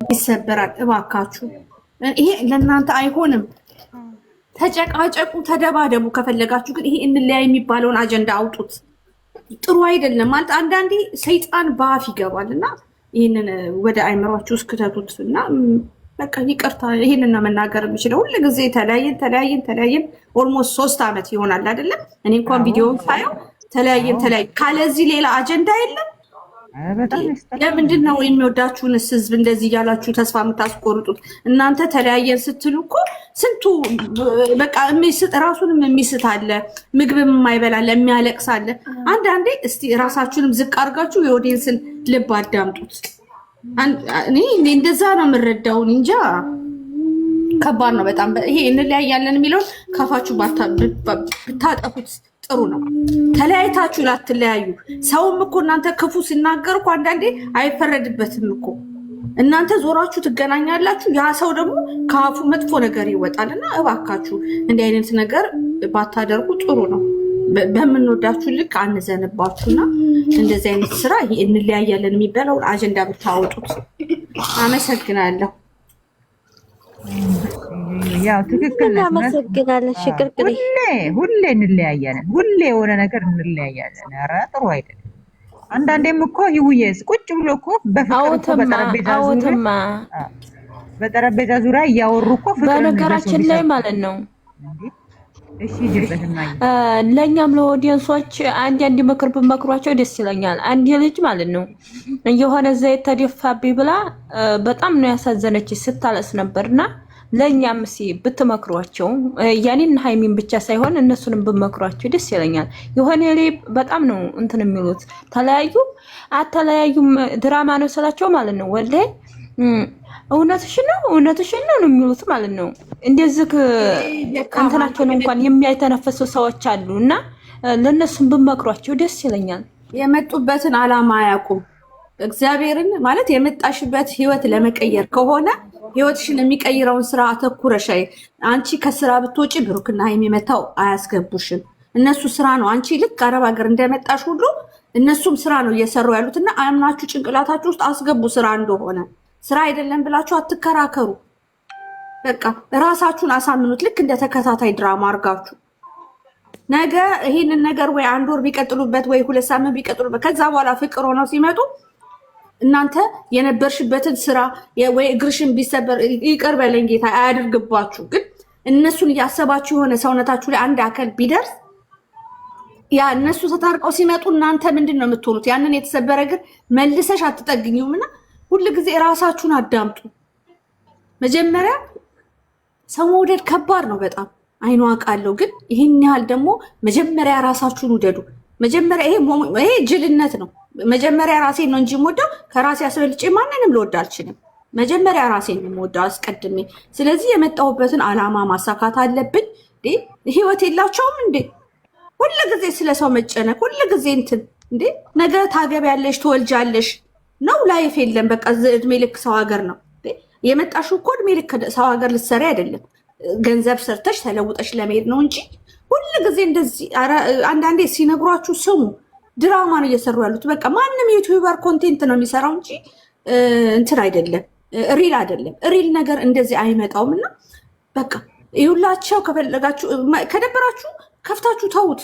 ይሰበራል። እባካችሁ ይሄ ለእናንተ አይሆንም። ተጨቃጨቁ፣ ተደባደቡ ከፈለጋችሁ። ግን ይሄ እንለያይ የሚባለውን አጀንዳ አውጡት። ጥሩ አይደለም ማለት አንዳንዴ ሰይጣን በአፍ ይገባል እና ይህንን ወደ አይምሯችሁ ውስጥ ክተቱት እና በቃ ይቅርታ። ይህንን ነው መናገር የምችለው። ሁሉ ጊዜ ተለያየን ኦልሞስት 3 ዓመት ይሆናል አይደለም። እኔ እንኳን ቪዲዮውን ሳየው ተለያየን ካለዚህ ሌላ አጀንዳ የለም። ለምንድን ነው የሚወዳችሁንስ ህዝብ እንደዚህ እያላችሁ ተስፋ የምታስቆርጡት? እናንተ ተለያየን ስትሉ እኮ ስንቱ በቃ ራሱንም የሚስት አለ፣ ምግብም የማይበላለ የሚያለቅስ አለ። አንዳንዴ እስቲ ራሳችሁንም ዝቅ አድርጋችሁ የኦዲየንስን ልብ አዳምጡት። እኔ እንደዛ ነው የምረዳውን እንጃ። ከባድ ነው በጣም። ይሄ እንለያያለን የሚለውን ካፋችሁ ብታጠፉት ጥሩ ነው። ተለያይታችሁ ላትለያዩ። ሰውም እኮ እናንተ ክፉ ሲናገር እኮ አንዳንዴ አይፈረድበትም እኮ። እናንተ ዞራችሁ ትገናኛላችሁ፣ ያ ሰው ደግሞ ከአፉ መጥፎ ነገር ይወጣል። እና እባካችሁ እንዲህ አይነት ነገር ባታደርጉ ጥሩ ነው። በምንወዳችሁ ልክ አንዘንባችሁና እንደዚህ አይነት ስራ ይሄ እንለያያለን የሚባለውን አጀንዳ ብታወጡት። አመሰግናለሁ። ያው ትክክል ነው። አመሰግናለሁ። ሽቅርቅሪ ሁሌ እንለያያለን፣ ሁሌ የሆነ ነገር እንለያያለን። ኧረ ጥሩ አይደለም። አንዳንዴም እኮ ይውየስ ቁጭ ብሎ እኮ በፍቅር በጠረጴዛ ዙሪያ እያወሩ እኮ ፍቅር በነገራችን ላይ ማለት ነው። እሺ ይጅበትና ለኛም ለኦዲየንሶች አንድ ምክር ብመክሯቸው ደስ ይለኛል። አንድ ልጅ ማለት ነው የሆነ ዘይት ተደፋብኝ ብላ በጣም ነው ያሳዘነች፣ ስታለስ ነበርና ለኛም ብትመክሯቸው ያኔን ሃይሚን ብቻ ሳይሆን እነሱንም ብመክሯቸው ደስ ይለኛል። የሆነ ላይ በጣም ነው እንትን የሚሉት አተለያዩም ድራማ ነው ስላቸው ማለት ነው ወላሂ እውነትሽን ነው የሚሉት ማለት ነው። እንደዚህ እንትናቸውን እንኳን የሚያይተነፈሱ ሰዎች አሉና ለነሱም ብመክሯቸው ደስ ይለኛል። የመጡበትን አላማ አያውቁም። እግዚአብሔርን ማለት የመጣሽበት ህይወት ለመቀየር ከሆነ ህይወትሽን የሚቀይረውን ስራ አተኩረሽ አንቺ ከስራ ብትወጪ ብሩክና ሀይሚ መታው አያስገቡሽም። እነሱ ስራ ነው። አንቺ ልክ አረብ ሀገር እንደመጣሽ ሁሉ እነሱም ስራ ነው እየሰሩ ያሉትና አምናችሁ ጭንቅላታችሁ ውስጥ አስገቡ ስራ እንደሆነ። ስራ አይደለም ብላችሁ አትከራከሩ። በቃ ራሳችሁን አሳምኑት። ልክ እንደ ተከታታይ ድራማ አድርጋችሁ ነገ ይሄንን ነገር ወይ 1 ወር ቢቀጥሉበት ወይ 2 ሳምንት ቢቀጥሉበት ከዛ በኋላ ፍቅር ሆነው ሲመጡ እናንተ የነበርሽበትን ስራ ወይ እግርሽን ቢሰበር ይቅር በለኝ ጌታ አያድርግባችሁ። ግን እነሱን እያሰባችሁ የሆነ ሰውነታችሁ ላይ አንድ አካል ቢደርስ ያ እነሱ ተታርቀው ሲመጡ እናንተ ምንድን ነው የምትሆኑት? ያንን የተሰበረ እግር መልሰሽ አትጠግኙምና ሁሉ ጊዜ ራሳችሁን አዳምጡ። መጀመሪያ ሰው መውደድ ከባድ ነው በጣም አይኗ አውቃለሁ። ግን ይህን ያህል ደግሞ መጀመሪያ ራሳችሁን ውደዱ። መጀመሪያ ይሄ ጅልነት ነው። መጀመሪያ ራሴን ነው እንጂ የምወደው ከራሴ አስበልጬ ማንንም ልወድ አልችልም። መጀመሪያ ራሴን ነው የምወደው አስቀድሜ። ስለዚህ የመጣሁበትን አላማ ማሳካት አለብኝ። ህይወት የላቸውም እንዴ? ሁሉ ጊዜ ስለ ሰው መጨነቅ፣ ሁሉ ጊዜ እንትን እንዴ ነገ ታገቢያለሽ ትወልጃለሽ ነው። ላይፍ የለም በቃ እድሜ ልክ ሰው ሀገር ነው የመጣሽው እኮ እድሜ ልክ ሰው ሀገር ልትሰሪ አይደለም። ገንዘብ ሰርተሽ ተለውጠሽ ለመሄድ ነው እንጂ ሁሉ ጊዜ እንደዚህ። አንዳንዴ ሲነግሯችሁ ስሙ። ድራማ ነው እየሰሩ ያሉት። በቃ ማንም ዩቲዩበር ኮንቴንት ነው የሚሰራው እንጂ እንትን አይደለም፣ ሪል አይደለም። ሪል ነገር እንደዚህ አይመጣውም። እና በቃ ይሁላቸው። ከፈለጋችሁ ከደበራችሁ ከፍታችሁ ተውት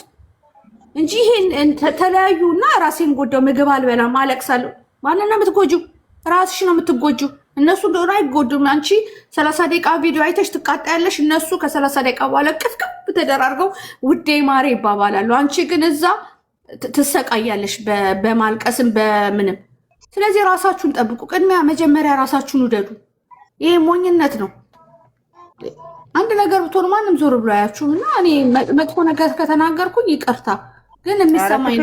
እንጂ ይሄን ተለያዩ እና ራሴን ጎዳው ምግብ አልበላም አለቅሳለሁ። ማንን ነው የምትጎጂው? ራስሽ ነው የምትጎጂው። እነሱ እንደሆነ አይጎዱም። አንቺ 30 ደቂቃ ቪዲዮ አይተሽ ትቃጣያለሽ። እነሱ ከ30 ደቂቃ በኋላ ቅፍቅፍ ተደራርገው ውዴ ማሬ ይባባላሉ። አንቺ ግን እዛ ትሰቃያለሽ በማልቀስም በምንም። ስለዚህ ራሳችሁን ጠብቁ። ቅድሚያ መጀመሪያ ራሳችሁን ውደዱ። ይሄ ሞኝነት ነው። አንድ ነገር ብትሆኑ ማንም ዞር ብሎ አያችሁም። እና እኔ መጥፎ ነገር ከተናገርኩኝ ይቅርታ፣ ግን የሚሰማኝ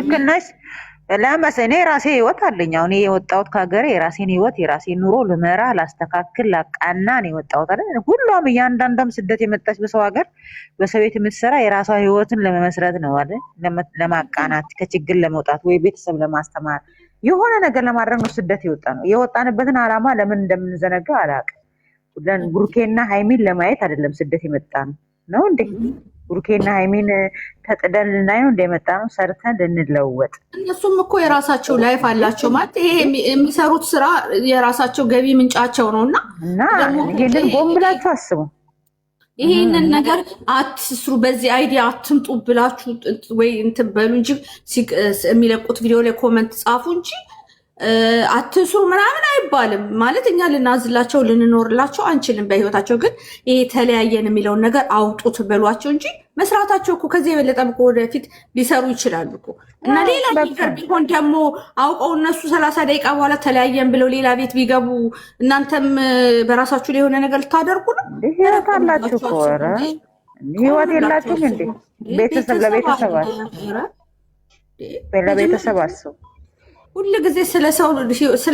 እኔ ራሴ ህይወት አለኝ። አሁን የወጣሁት ከሀገሬ የራሴን ህይወት የራሴን ኑሮ ልመራ ላስተካክል ላቃና ነው የወጣሁት አይደል? ሁሉም እያንዳንዷም ስደት የመጣች በሰው ሀገር በሰው ቤት የምትሰራ የራሷ ህይወትን ለመመስረት ነው አይደል? ለማቃናት ከችግር ለመውጣት ወይ ቤተሰብ ለማስተማር የሆነ ነገር ለማድረግ ነው ስደት የወጣ ነው። የወጣንበትን አላማ ለምን እንደምንዘነጋው አላውቅም። ብሩኬና ሃይሚን ለማየት አይደለም ስደት የመጣ ነው እንዴ? ብሩኬና ሃይሚን ተጥደን ልናይ ነው እንደመጣ ነው ሰርተን ልንለወጥ። እነሱም እኮ የራሳቸው ላይፍ አላቸው ማለት ይሄ የሚሰሩት ስራ የራሳቸው ገቢ ምንጫቸው ነው እና ይሄንን ጎን ብላችሁ አስቡ። ይሄንን ነገር አትስሩ፣ በዚህ አይዲያ አትምጡ ብላችሁ ወይ እንትን በሉ እንጂ የሚለቁት ቪዲዮ ላይ ኮመንት ጻፉ እንጂ አትስሩ ምናምን አይባልም። ማለት እኛ ልናዝላቸው ልንኖርላቸው አንችልም በህይወታቸው። ግን ይሄ ተለያየን የሚለውን ነገር አውጡት በሏቸው እንጂ መስራታቸው እኮ ከዚህ የበለጠ ወደፊት ሊሰሩ ይችላሉ እኮ። እና ሌላ ነገር ቢሆን ደግሞ አውቀው እነሱ 30 ደቂቃ በኋላ ተለያየን ብለው ሌላ ቤት ቢገቡ እናንተም በራሳችሁ ላይ የሆነ ነገር ልታደርጉ ነው። ህይወት አላችሁ እኮ። ኧረ ህይወት የላችሁም እንዴ? ቤተሰብ ለቤተሰብ አስቡ። ሁሉ ጊዜ ስለ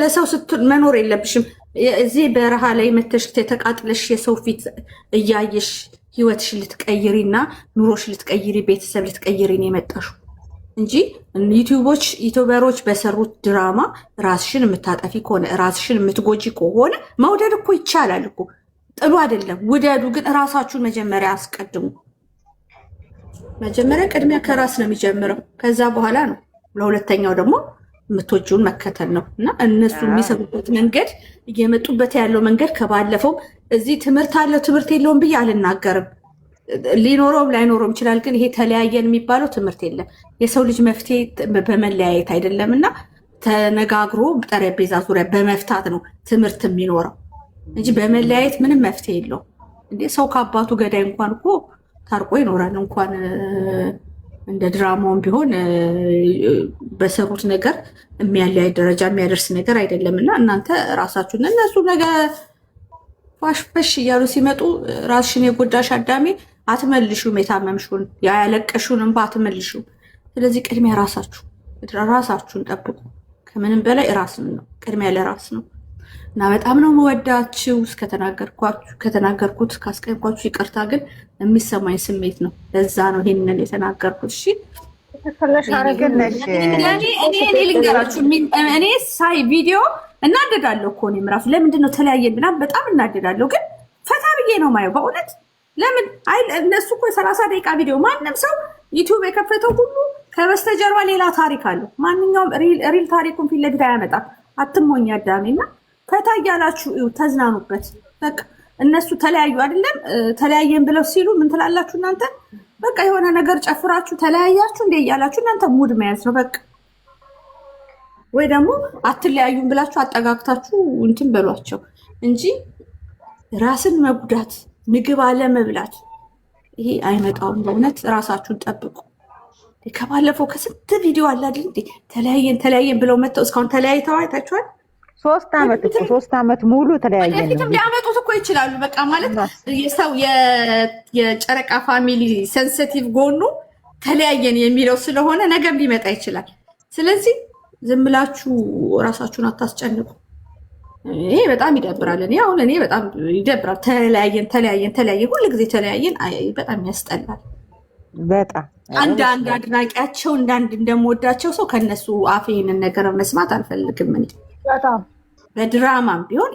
ሰው መኖር የለብሽም። እዚህ በረሃ ላይ መተሽ ተቃጥለሽ የሰው ፊት እያየሽ ህይወትሽ ልትቀይሪ እና ኑሮሽ ልትቀይሪ ቤተሰብ ልትቀይሪ ነው የመጣሽው እንጂ ዩቲዩበሮች በሰሩት ድራማ ራስሽን የምታጠፊ ከሆነ ራስሽን የምትጎጂ ከሆነ መውደድ እኮ ይቻላል እኮ፣ ጥሉ አይደለም። ውደዱ፣ ግን ራሳችሁን መጀመሪያ አስቀድሙ። መጀመሪያ ቅድሚያ ከራስ ነው የሚጀምረው፣ ከዛ በኋላ ነው ለሁለተኛው ደግሞ የምትወጂውን መከተል ነው። እና እነሱ የሚሰሩበት መንገድ እየመጡበት ያለው መንገድ ከባለፈው እዚህ ትምህርት አለው ትምህርት የለውም ብዬ አልናገርም። ሊኖረውም ላይኖረውም ይችላል። ግን ይሄ ተለያየን የሚባለው ትምህርት የለም። የሰው ልጅ መፍትሄ በመለያየት አይደለም እና ተነጋግሮ ጠረጴዛ ዙሪያ በመፍታት ነው ትምህርት የሚኖረው እንጂ በመለያየት ምንም መፍትሄ የለውም። እንዴ ሰው ከአባቱ ገዳይ እንኳን እኮ ታርቆ ይኖራል። እንኳን እንደ ድራማውን ቢሆን በሰሩት ነገር የሚያለያይ ደረጃ የሚያደርስ ነገር አይደለም። እና እናንተ ራሳችሁን እነሱ ነገ ፋሽፈሽ እያሉ ሲመጡ ራስሽን የጎዳሽ አዳሜ አትመልሹም። የታመምሽውን ያለቀሽውን እንባ አትመልሹም። ስለዚህ ቅድሚያ ራሳችሁን ጠብቁ። ከምንም በላይ ራስን ነው ቅድሚያ ለራስ ነው። እና በጣም ነው መወዳችሁ። ከተናገርኩት ካስቀየምኳችሁ ይቅርታ፣ ግን የሚሰማኝ ስሜት ነው። ለዛ ነው ይሄንን የተናገርኩት። እሺ እኔ ልንገራችሁ፣ እኔ ሳይ ቪዲዮ እናደዳለሁ እኮ እኔም እራሱ ለምንድን ነው ተለያየን ብላ በጣም እናደዳለሁ። ግን ፈታ ብዬ ነው ማየው በእውነት። ለምን እነሱ እኮ የ30 ደቂቃ ቪዲዮ ማንም ሰው ዩቲዩብ የከፈተው ሁሉ ከበስተጀርባ ሌላ ታሪክ አለው። ማንኛውም ሪል ታሪኩን ፊት ለፊት አያመጣም። አትሞኝ አዳሜና ፈታ እያላችሁ ተዝናኑበት። በቃ እነሱ ተለያዩ አይደለም ተለያየን ብለው ሲሉ ምን ትላላችሁ እናንተ? በቃ የሆነ ነገር ጨፍራችሁ ተለያያችሁ እንደ እያላችሁ እናንተ ሙድ መያዝ ነው በቃ። ወይ ደግሞ አትለያዩም ብላችሁ አጠጋግታችሁ እንትን በሏቸው እንጂ ራስን መጉዳት፣ ምግብ አለመብላት ይሄ አይመጣውም። በእውነት ራሳችሁን ጠብቁ። ከባለፈው ከስንት ቪዲዮ አለ አይደል እንዴ ተለያየን ብለው መጥተው እስካሁን ተለያይተው አይታችኋል። 3 ዓመት ሙሉ ተለያየን ወደፊትም ሊያመጡት እኮ ይችላሉ። በቃ ማለት የሰው የጨረቃ ፋሚሊ ሴንሲቲቭ ጎኑ ተለያየን የሚለው ስለሆነ ነገም ሊመጣ ይችላል። ስለዚህ ዝም ብላችሁ ራሳችሁን አታስጨንቁ። ይሄ በጣም ይደብራል። እኔ በጣም ይደብራል። ተለያየን ሁሉ ጊዜ ተለያየን በጣም ያስጠላል። በጣም አንድ አድናቂያቸው እንደምወዳቸው ሰው ከነሱ አፍ ይሄንን ነገር መስማት አልፈልግም። በጣም በድራማም ቢሆን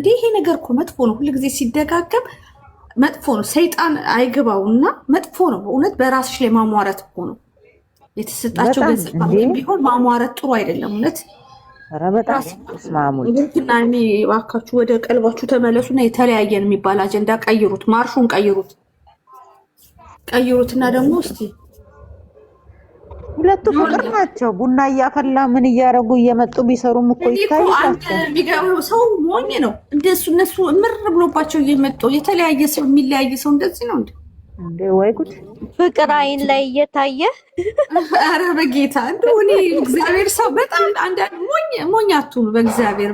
ይሄ ነገር እኮ መጥፎ ነው። ሁሉ ጊዜ ሲደጋገም መጥፎ ነው። ሰይጣን አይግባውና መጥፎ ነው። በእውነት በራስሽ ላይ ማሟረት እኮ ነው የተሰጣቸው ገጽታ ቢሆን ማሟረት ጥሩ አይደለም። እውነት በጣም እባካችሁ ወደ ቀልባችሁ ተመለሱና የተለያየን የሚባል አጀንዳ ቀይሩት። ማርሹን ቀይሩትና ደግሞ እስቲ ሁለቱ ፍቅር ናቸው። ቡና እያፈላ ምን እያደረጉ እየመጡ ቢሰሩም እኮ ይታያቸው። የሚገርመው ሰው ሞኝ ነው። እንደሱ እነሱ እምር ብሎባቸው እየመጡ የተለያየ ሰው የሚለያየ ሰው እንደዚህ ነው እንዴ? ወይ ጉድ! ፍቅር አይን ላይ እየታየ ኧረ በጌታ እንደው እኔ እግዚአብሔር ሰው በጣም አንዳንድ ሞኝ አትሁኑ። በእግዚአብሔር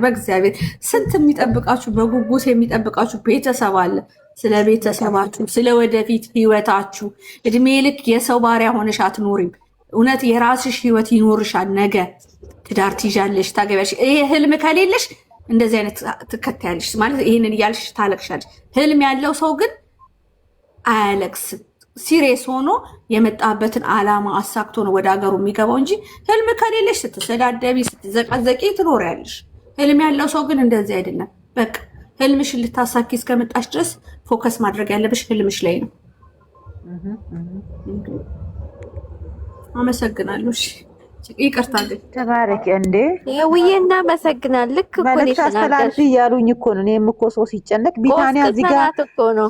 ስንት የሚጠብቃችሁ በጉጉት የሚጠብቃችሁ ቤተሰብ አለ። ስለ ቤተሰባችሁ፣ ስለ ወደፊት ህይወታችሁ እድሜ ልክ የሰው ባሪያ ሆነሽ አትኖሪም። እውነት የራስሽ ህይወት ይኖርሻል። ነገ ትዳር ትይዣለሽ፣ ታገቢያለሽ። ይሄ ህልም ከሌለሽ እንደዚህ አይነት ትከታያለሽ ማለት ይሄንን እያልሽ ታለቅሻለሽ። ህልም ያለው ሰው ግን አያለቅስም። ሲሪየስ ሆኖ የመጣበትን አላማ አሳክቶ ነው ወደ ሀገሩ የሚገባው እንጂ ህልም ከሌለሽ ስትሰዳደቢ፣ ስትዘቃዘቂ ትኖሪያለሽ። ህልም ያለው ሰው ግን እንደዚህ አይደለም። በቃ ህልምሽን ልታሳኪ እስከመጣሽ ድረስ ፎከስ ማድረግ ያለብሽ ህልምሽ ላይ ነው። አመሰግናለሁ። እሺ ይቅርታ ግን ተባረክ እንዴ ውዬ እናመሰግናለን። ልክ እኮ ነው መልዕክት አስተላልፊ እያሉኝ እኮ ነው። እኔም እኮ ሰው ሲጨነቅ ቢታንያ እዚህ ጋር እኮ ነው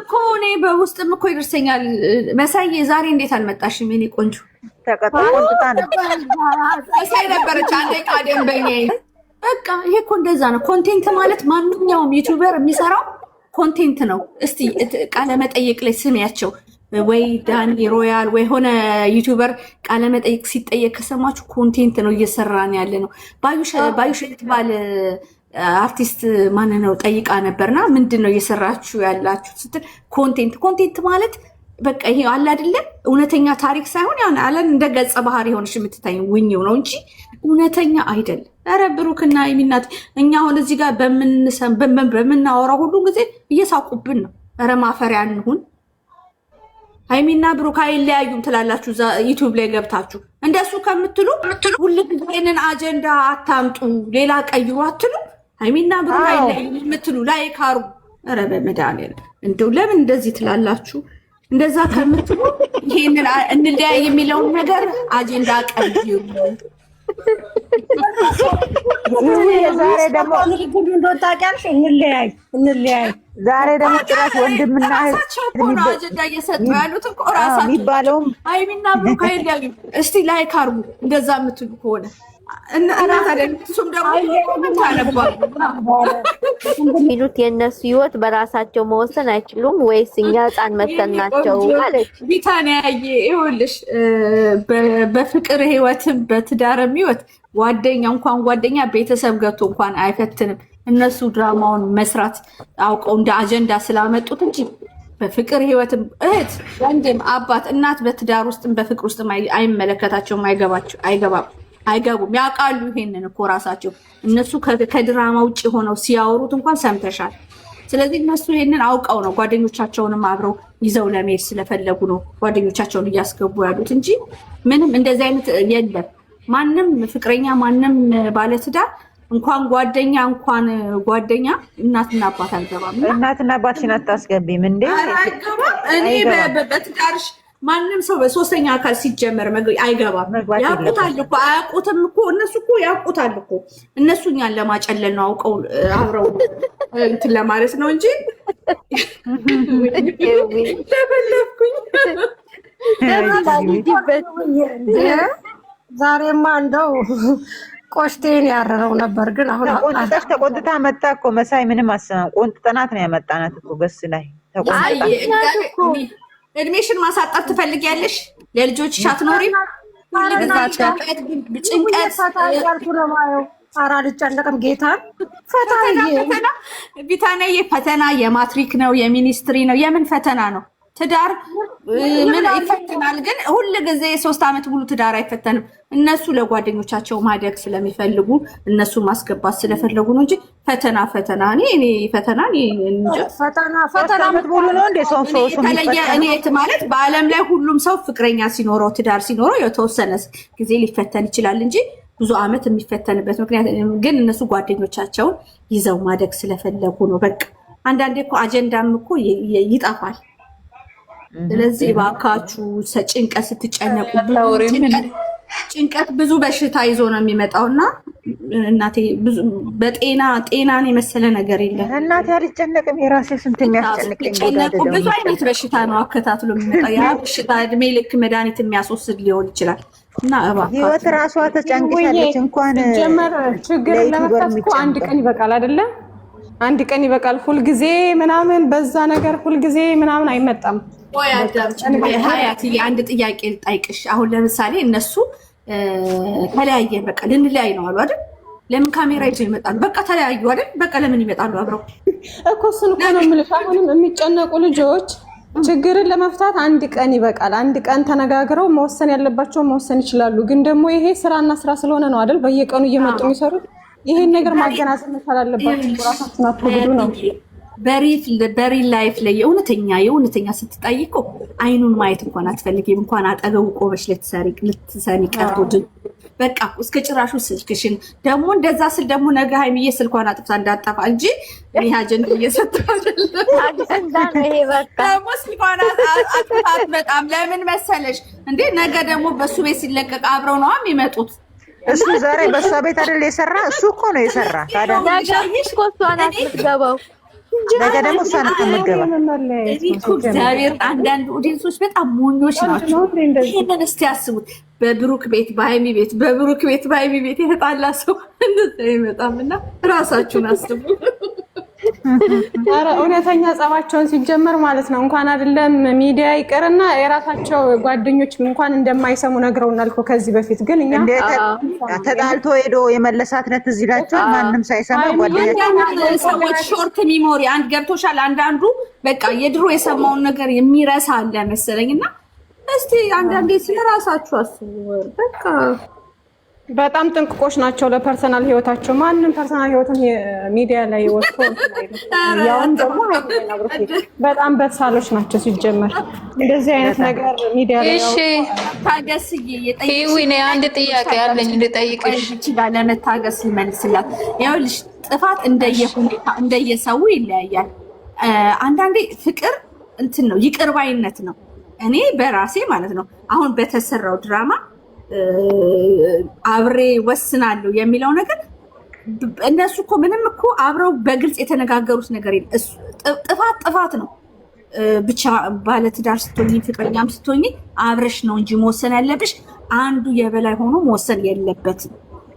እኮ እኔ በውስጥም እኮ ይደርሰኛል። መሳዬ ዛሬ እንዴት አልመጣሽም? የኔ ቆንጆ ተቆጥታ ነው መሳይ ነበረች አንዴ ቃደም በእኛዬ። በቃ ይሄ እኮ እንደዛ ነው። ኮንቴንት ማለት ማንኛውም ዩቲዩበር የሚሰራው ኮንቴንት ነው። እስቲ ቃለ መጠይቅ ላይ ስሚያቸው ወይ ዳኒ ሮያል ወይ ሆነ ዩቲዩበር ቃለ መጠይቅ ሲጠየቅ ከሰማችሁ ኮንቴንት ነው እየሰራን ያለ ነው። ባዩሽ የምትባል አርቲስት ማን ነው ጠይቃ ነበርና ምንድን ነው እየሰራችሁ ያላችሁ ስትል ኮንቴንት ማለት በቃ ይሄ አለ አይደለም እውነተኛ ታሪክ ሳይሆን ያን አለን እንደ ገጸ ባህሪ ሆነሽ የምትታይ ውኝው ነው እንጂ እውነተኛ አይደለም። ኧረ ብሩክና የሚናት እኛ አሁን እዚህ ጋር በምናወራው ሁሉ ጊዜ እየሳቁብን ነው። ኧረ ማፈሪያ እንሁን። ሃይሚና ብሩክ አይለያዩም ትላላችሁ ዩቲዩብ ላይ ገብታችሁ እንደሱ ከምትሉ ሁልጊዜንን አጀንዳ አታምጡ ሌላ ቀይሩ አትሉ። ሃይሚና ብሩክ አይለያዩም የምትሉ ላይክ አርጉ። ኧረ በመድኃኒዓለም እንደው ለምን እንደዚህ ትላላችሁ? እንደዛ ከምትሉ ይሄንን እንለያይ የሚለውን ነገር አጀንዳ ቀይሩ። ዛሬ ደግሞ ታውቂያለሽ እንለያይ ዛሬ ደግሞ ጭራሽ ወንድምና እህት አጀንዳ እየሰጡ ያሉት እኮ ራሳቸው የሚባለውም ሃይሚና ብሩክ አይለያዩም። እስቲ ላይክ አርጉ እንደዛ የምትሉ ከሆነ እና ታዲያ እሱም ደግሞ ሚሉት የእነሱ ህይወት በራሳቸው መወሰን አይችሉም ወይስ እኛ ህፃን መተን ናቸው ማለት ቢታንያዬ ይኸውልሽ በፍቅር ህይወትም በትዳርም ህይወት ጓደኛ እንኳን ጓደኛ ቤተሰብ ገብቶ እንኳን አይፈትንም። እነሱ ድራማውን መስራት አውቀው እንደ አጀንዳ ስላመጡት እንጂ በፍቅር ህይወትም እህት ወንድም አባት እናት በትዳር ውስጥም በፍቅር ውስጥም አይመለከታቸውም። አይገቡም። ያውቃሉ ይሄንን እኮ ራሳቸው እነሱ ከድራማ ውጭ ሆነው ሲያወሩት እንኳን ሰምተሻል። ስለዚህ እነሱ ይሄንን አውቀው ነው ጓደኞቻቸውንም አብረው ይዘው ለመሄድ ስለፈለጉ ነው ጓደኞቻቸውን እያስገቡ ያሉት እንጂ ምንም እንደዚህ አይነት የለም። ማንም ፍቅረኛ ማንም ባለትዳር እንኳን ጓደኛ እናትና አባት አልገባም። እናትና አባትሽን አታስገቢም እንዴ? እኔ በትዳርሽ ማንም ሰው በሶስተኛ አካል ሲጀመር አይገባም። ያውቁታል እኮ አያውቁትም እኮ እነሱ እኮ ያውቁታል እኮ እነሱ እኛን ለማጨለል ነው አውቀው አብረው እንትን ለማለት ነው እንጂ ተበለፍኩኝ። ዛሬማ እንደው ቆሽቴን ያረረው ነበር። ግን አሁን ተቆንጥታ መጣ እኮ መሳይ ምንም አሰማም። ቆንጥጠናት ነው ያመጣናት እኮ በስ ላይ ተቆንጥጣ። እድሜሽን ማሳጠር ትፈልጊያለሽ? ለልጆችሽ አትኖሪም? ጭንቀት ኧረ አልጨነቅም። ጌታን ቢታንያዬ ፈተና የማትሪክ ነው የሚኒስትሪ ነው የምን ፈተና ነው? ትዳር ምን ይፈተናል? ግን ሁል ጊዜ 3 ዓመት ሙሉ ትዳር አይፈተንም። እነሱ ለጓደኞቻቸው ማደግ ስለሚፈልጉ እነሱ ማስገባት ስለፈለጉ ነው እንጂ ፈተና እኔ ፈተና ሙሉ ነው እንደ ሰው የተለየ እኔ ማለት በዓለም ላይ ሁሉም ሰው ፍቅረኛ ሲኖረው ትዳር ሲኖረው የተወሰነ ጊዜ ሊፈተን ይችላል እንጂ ብዙ ዓመት የሚፈተንበት ምክንያት ግን እነሱ ጓደኞቻቸውን ይዘው ማደግ ስለፈለጉ ነው። በቃ አንዳንዴ እኮ አጀንዳም እኮ ይጠፋል። ስለዚህ እባካችሁ ጭንቀት ስትጨነቁ ጭንቀት ብዙ በሽታ ይዞ ነው የሚመጣውና እናቴ ጤናን የመሰለ ነገር የለም። እናቴ አልጨነቅም። የራሴ ስንት የሚያስጨንቀኝ ብዙ አይነት በሽታ ነው አከታትሎ የሚመጣው። ያ በሽታ እድሜ ልክ መድኃኒት የሚያስወስድ ሊሆን ይችላል እና እባካችሁ ህይወት ራሷ ተጨንቅሻለች። እንኳን ጀመር ችግር ለመፍታት እኮ አንድ ቀን ይበቃል አይደለ? አንድ ቀን ይበቃል። ሁልጊዜ ምናምን በዛ ነገር ሁልጊዜ ምናምን አይመጣም። ወይ ሀያት አንድ ጥያቄ ልጠይቅሽ። አሁን ለምሳሌ እነሱ ተለያየ በቃ ልንለያይ ነው አሉ አይደል? ለምን ካሜራ ይዘው ይመጣሉ? በቃ ተለያዩ አይደል? በቃ ለምን ይመጣሉ አብረው እኮ? እሱን እኮ ነው የምልሽ። አሁንም የሚጨነቁ ልጆች ችግርን ለመፍታት አንድ ቀን ይበቃል። አንድ ቀን ተነጋግረው መወሰን ያለባቸው መወሰን ይችላሉ። ግን ደግሞ ይሄ ስራና ስራ ስለሆነ ነው አይደል? በየቀኑ እየመጡ የሚሰሩት። ይሄን ነገር ማገናዘብ መቻል አለባቸው። ራሳችን አትወዱ ነው በሪ ላይፍ ላይ የእውነተኛ ስትጠይቀው አይኑን ማየት እንኳን አትፈልጊም። እንኳን አጠገቡ ቆመሽ ልትሰሚ ቀርቶ በቃ እስከ ጭራሹ ስልክሽን ደግሞ እንደዛ ስል ደግሞ ነገ ሀይሚዬ ስልኳን አጥፍታ እንዳጠፋ እንጂ እኔ አጀንዳ እየሰጠሁ አይደለም። ደግሞ ስልኳን አጥፍታት በጣም ለምን መሰለሽ እንዴ ነገ ደግሞ በሱ ቤት ሲለቀቅ አብረው ነው የሚመጡት። እሱ ዛሬ በሷ ቤት አይደል የሰራ? እሱ እኮ ነው የሰራ። ታዲያ ነገ ደግሞ እሷ ናት የምትገባ። እግዚአብሔር አንዳንድ ኦዲየንሶች በጣም ሞኞች ናቸው። ይሄንን እስቲ ያስቡት። በብሩክ ቤት በሃይሚ ቤት፣ በብሩክ ቤት በሃይሚ ቤት የተጣላ ሰው እንደዛ ይመጣም እና ራሳችሁን አስቡ። ኧረ እውነተኛ ጸባቸውን ሲጀመር ማለት ነው እንኳን አይደለም ሚዲያ ይቀርና የራሳቸው ጓደኞች እንኳን እንደማይሰሙ ነግረውናል እኮ ከዚህ በፊት። ግን እኛ ተጣልቶ ሄዶ የመለሳት ነት እዚህ ላቸው ማንም ሳይሰማ ሰዎች ሾርት ሚሞሪ አንድ ገብቶሻል። አንዳንዱ በቃ የድሮ የሰማውን ነገር የሚረሳ አለ መሰለኝና እስቲ አንዳንዴ ስለራሳችሁ አስቡ። በቃ በጣም ጥንቅቆች ናቸው ለፐርሰናል ህይወታቸው። ማንም ፐርሰናል ህይወቱን ሚዲያ ላይ ወጥቶ ያውን ደግሞ በጣም በሳሎች ናቸው ሲጀመር እንደዚህ አይነት ነገር ሚዲያ ላይ። እሺ ታገስዬ ይሄ አንድ ጥያቄ አለኝ ልጠይቅሽ። ይችላል ለመታገስ ይመልስላት። ይኸውልሽ ጥፋት እንደየሰው ይለያያል። አንዳንዴ ፍቅር እንትን ነው ይቅር ባይነት ነው። እኔ በራሴ ማለት ነው አሁን በተሰራው ድራማ አብሬ ወስናለሁ የሚለው ነገር እነሱ እኮ ምንም እኮ አብረው በግልጽ የተነጋገሩት ነገር የለም። ጥፋት ነው። ብቻ ባለትዳር ስትሆኚ ፍቅረኛም ስትሆኚ አብረሽ ነው እንጂ መወሰን ያለብሽ አንዱ የበላይ ሆኖ መወሰን የለበትም።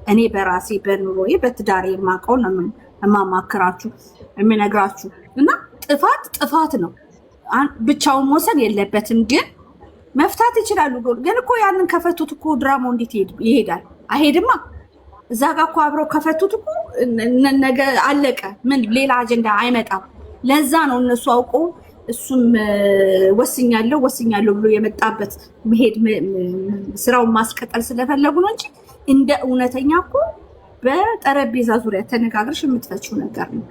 እኔ በራሴ በኑሮዬ በትዳሬ የማውቀው ነው የማማክራችሁ የምነግራችሁ እና ጥፋት ነው። ብቻውን መወሰን የለበትም ግን መፍታት ይችላሉ። ግን እኮ ያንን ከፈቱት እኮ ድራማው እንዴት ይሄዳል? አይሄድማ። እዛ ጋር እኮ አብረው ከፈቱት እኮ ነገ አለቀ። ምን ሌላ አጀንዳ አይመጣም። ለዛ ነው እነሱ አውቀው እሱም ወስኛለሁ ብሎ የመጣበት መሄድ ስራውን ማስቀጠል ስለፈለጉ ነው እንጂ እንደ እውነተኛ እኮ በጠረጴዛ ዙሪያ ተነጋግረሽ የምትፈችው ነገር ነው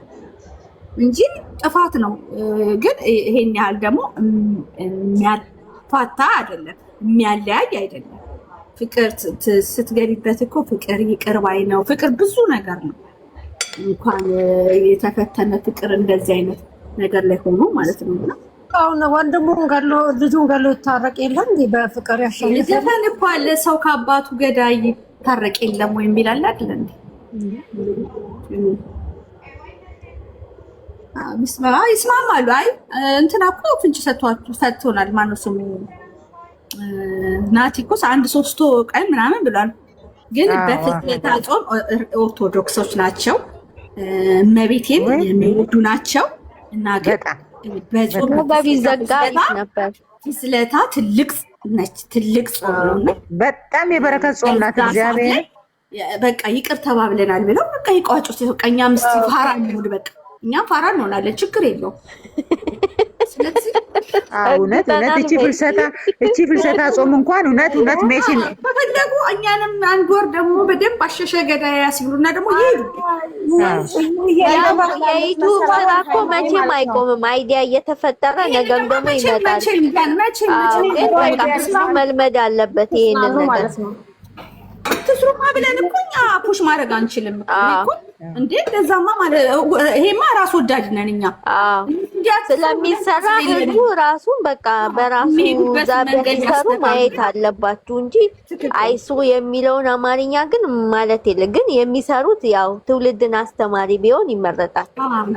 እንጂ ጥፋት ነው። ግን ይሄን ያህል ደግሞ ፋታ አይደለም፣ የሚያለያይ አይደለም። ፍቅር ስትገቢበት እኮ ፍቅር ይቅር ባይ ነው። ፍቅር ብዙ ነገር ነው። እንኳን የተፈተነ ፍቅር እንደዚህ አይነት ነገር ላይ ሆኖ ማለት ነው። አሁን ወንድሙን ገሎ ልጁን ገሎ ይታረቅ የለም እንዴ? በፍቅር ያሻለ ዘፈን እኮ አለ። ሰው ከአባቱ ገዳይ ይታረቅ የለም ወይም ይላል አይደል እንዴ? ይስማማሉ። አይ እንትና እኮ ፍንጭ ሰጥቶናል። ማነው ስሙ ናቲ እኮ 1-3 ቀን ምናምን ብሏል። ግን በፍስለታ ጾም ኦርቶዶክሶች ናቸው፣ እመቤቴን የሚወዱ ናቸው እና በጾም በቢዘጋ ነበር። ፍስለታ ትልቅ ጾም ነው። በጣም የበረከት ጾም ናት። እግዚአብሔር በቃ ይቅር ተባብለናል ብለው በቃ ይቋጩት። በቃ እኛም እስኪ ፋራ እንሁን በቃ እኛም ፋራ እንሆናለን፣ ችግር የለውም። ስለዚህ እውነት እቺ ፍልሰታ ጾም እንኳን እውነት ሜሽን በፈለጉ እኛንም አንድ ወር ደግሞ በደንብ አሸሸ ገዳይ ያስብሉና ደግሞ ይሄዱ። የዩቱብ ስራ እኮ መቼም አይቆምም። አይዲያ እየተፈጠረ ነገም ደግሞ ይመጣል። ግን በቃ እሱ መልመድ አለበት ይሄንን ነገር። ትስሩማ ብለን እኮ እኛ ፑሽ ማድረግ አንችልም እኮ እንዴ። ለዛማ ማለት ይሄማ ራስ ወዳድ ነን እኛ። ስለሚሰራ ህዝቡ ራሱን በቃ በራሱ ዛቤት ሲሰሩ ማየት አለባችሁ እንጂ አይሱ የሚለውን አማርኛ ግን ማለት የለ። ግን የሚሰሩት ያው ትውልድን አስተማሪ ቢሆን ይመረጣል።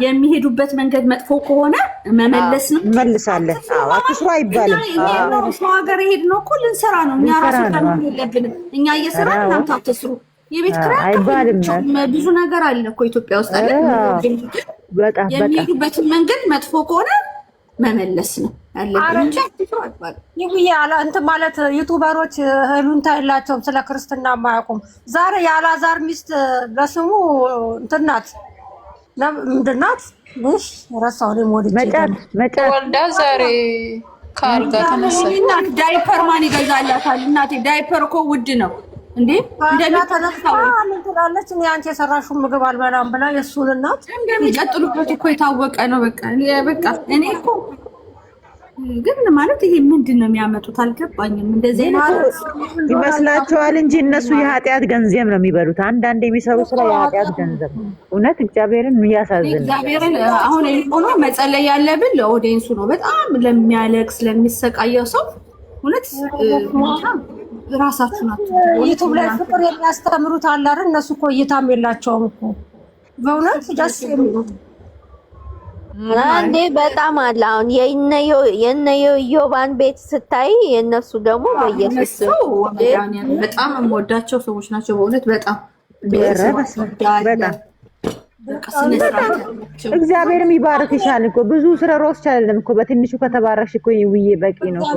የሚሄዱበት መንገድ መጥፎ ከሆነ መመለስ ነው። መልሳለን። አትስሩ አይባልም። ሰው ሀገር ሄድ ነው እኮ ልንሰራ ነው። እኛ ራሱ የለብንም። እኛ እየሰራን እናንተ አትስሩ። የቤት ኪራይ አይባልም። ብዙ ነገር አለ እኮ ኢትዮጵያ ውስጥ አለ። የሚሄዱበትን መንገድ መጥፎ ከሆነ መመለስ ነው ያለብን እንጂ አትስሩ አይባልም። ይሄ እንትን ማለት ዩቱበሮች ህሉንታ የላቸውም፣ ስለ ክርስትና የማያውቁም። ዛሬ የአላዛር ሚስት ለስሙ እንትን ናት፣ ምንድን ናት? ረሳሁ ወልዳ ዛሬ ከአልጋ ተነሳች። ዳይፐር ማን ይገዛላታል? እናቴ ዳይፐር እኮ ውድ ነው እንዴ! ትላለች። እኔ አንቺ የሰራሽውን ምግብ አልበላም ብላ የእሱን እናት እንደሚቀጥሉበት እኮ የታወቀ ነው። በቃ እኔ እኮ ግን ማለት ይሄ ምንድን ነው የሚያመጡት አልገባኝም። እንደዚህ አይነት ይመስላችኋል እንጂ እነሱ የኃጢአት ገንዘብ ነው የሚበሉት። አንዳንድ የሚሰሩ ስራ የኃጢአት ገንዘብ ነው። እውነት እግዚአብሔርን እያሳዝን እግዚአብሔርን አሁን ሆኖ መጸለይ ያለብን ለኦዲየንሱ ነው። በጣም ለሚያለቅስ ለሚሰቃየው ሰው እውነት ራሳችሁ ናችሁ። ዩቲዩብ ላይ ፍቅር የሚያስተምሩት አለ አይደል? እነሱ እኮ እይታም የላቸውም እኮ በእውነት ደስ የሚሉ አንዴ በጣም አለ። አሁን የነዮ ዮባን ቤት ስታይ የነሱ ደግሞ በየሱስ በጣም የምወዳቸው ሰዎች ናቸው በእውነት በጣም እግዚአብሔርም ይባርክሻል እኮ ብዙ ስለ ሮስሽ አይደለም እኮ በትንሹ ከተባረክሽ እኮ ይውዬ በቂ ነው እኮ።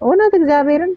እውነት እግዚአብሔርን